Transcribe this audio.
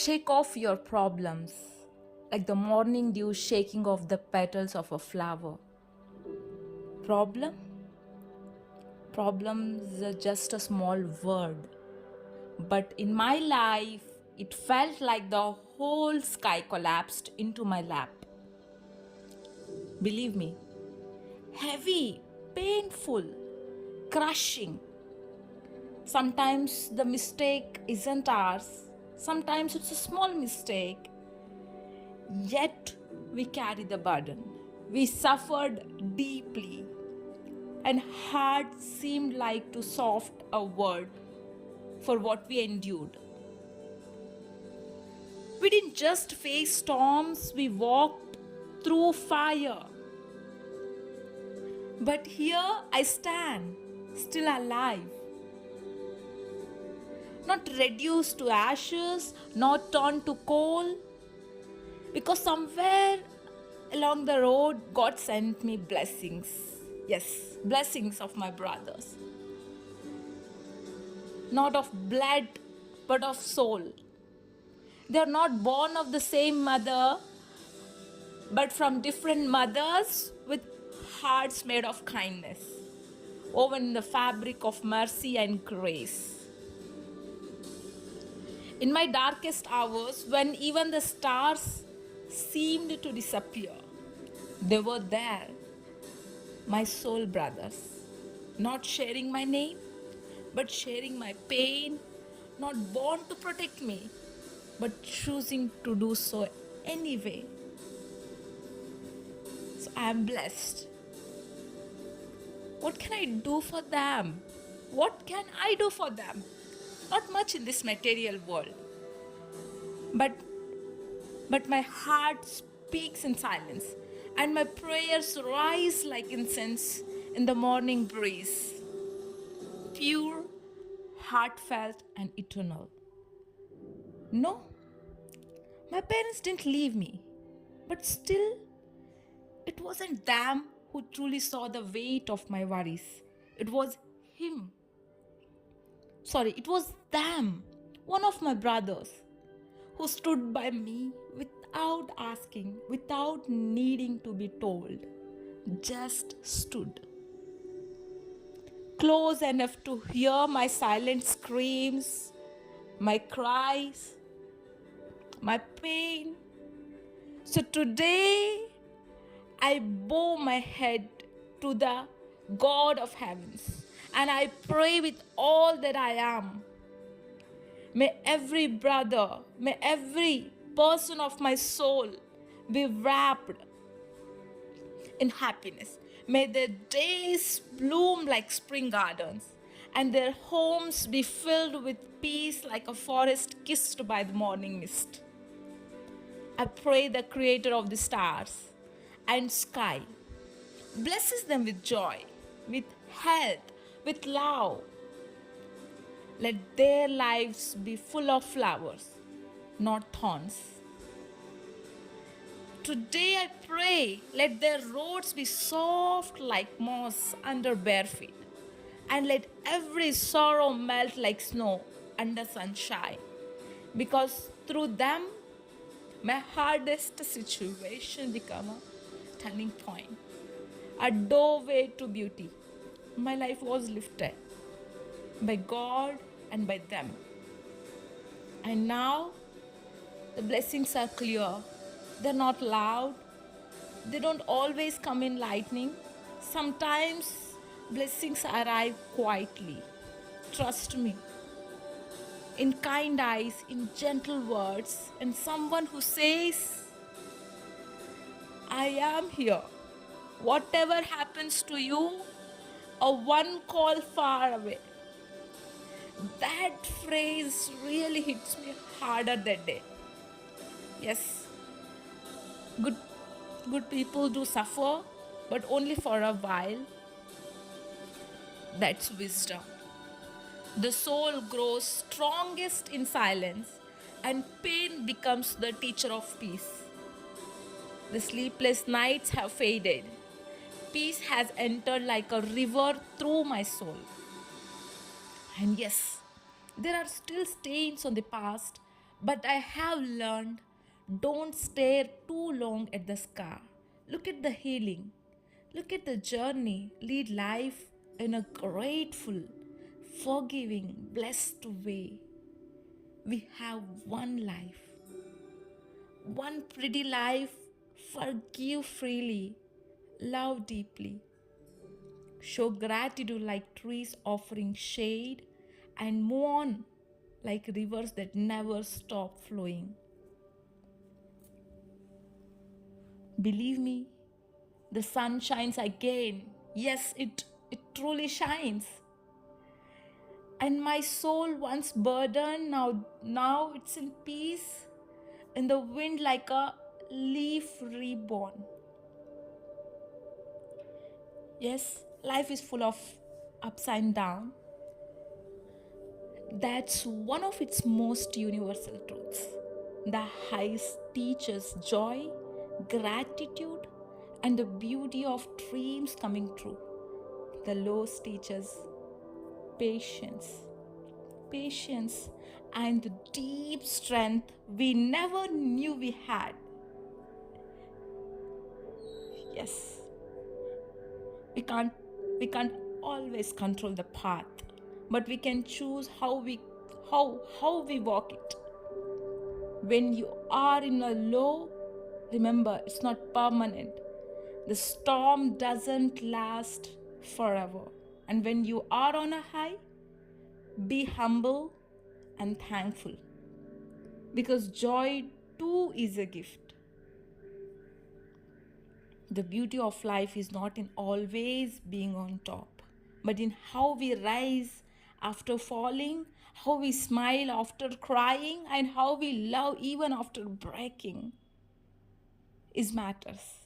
Shake off your problems like the morning dew shaking off the petals of a flower. Problem? Problems are just a small word. But in my life, it felt like the whole sky collapsed into my lap. Believe me, heavy, painful, crushing. Sometimes the mistake isn't ours. Sometimes it's a small mistake. Yet we carry the burden. We suffered deeply, and hard seemed like too soft a word for what we endured. We didn't just face storms, we walked through fire. But here I stand, still alive. Not reduced to ashes, not turned to coal. Because somewhere along the road, God sent me blessings. Yes, blessings of my brothers. Not of blood, but of soul. They are not born of the same mother, but from different mothers with hearts made of kindness, woven in the fabric of mercy and grace. In my darkest hours, when even the stars seemed to disappear, they were there, my soul brothers, not sharing my name, but sharing my pain, not born to protect me, but choosing to do so anyway. So I am blessed. What can I do for them? What can I do for them? Not much in this material world. But my heart speaks in silence, and my prayers rise like incense in the morning breeze. Pure, heartfelt, and eternal. No, my parents didn't leave me, but still, it wasn't them who truly saw the weight of my worries. It was him. It was them, one of my brothers, who stood by me without asking, without needing to be told, just stood. Close enough to hear my silent screams, my cries, my pain. So today, I bow my head to the God of heavens and I pray with all that I am. May every brother, may every person of my soul be wrapped in happiness. May their days bloom like spring gardens and their homes be filled with peace like a forest kissed by the morning mist. I pray the creator of the stars and sky blesses them with joy, with health, with love. Let their lives be full of flowers, not thorns. Today I pray, let their roads be soft like moss under bare feet, and let every sorrow melt like snow under sunshine, because through them, my hardest situation become a turning point, a doorway to beauty. My life was lifted by God and by them. And now the blessings are clear. They're not loud. They don't always come in lightning. Sometimes blessings arrive quietly. Trust me. In kind eyes, in gentle words, and someone who says, I am here. Whatever happens to you, a one call far away. That phrase really hits me harder that day. Yes, good people do suffer, but only for a while. That's wisdom. The soul grows strongest in silence, and pain becomes the teacher of peace. The sleepless nights have faded. Peace has entered like a river through my soul. And yes, there are still stains on the past, But I have learned, don't stare too long at the scar. Look at the healing. Look at the journey. Lead life in a grateful, forgiving, blessed way. We have one life, one pretty life. Forgive freely, love deeply, show gratitude like trees offering shade, and move on like rivers that never stop flowing. Believe me, the sun shines again. Yes, it truly shines. And my soul, once burdened, now it's in peace, in the wind like a leaf reborn. Yes, life is full of ups and downs. That's one of its most universal truths. The highs teach us joy, gratitude, and the beauty of dreams coming true. The lows teach us patience, patience, and the deep strength we never knew we had. Yes, we can't we can't always control the path, but we can choose how we walk it. When you are in a low, remember it's not permanent. The storm doesn't last forever. And when you are on a high, be humble and thankful, because joy too is a gift. The beauty of life is not in always being on top, but in how we rise after falling, how we smile after crying, and how we love even after breaking is matters.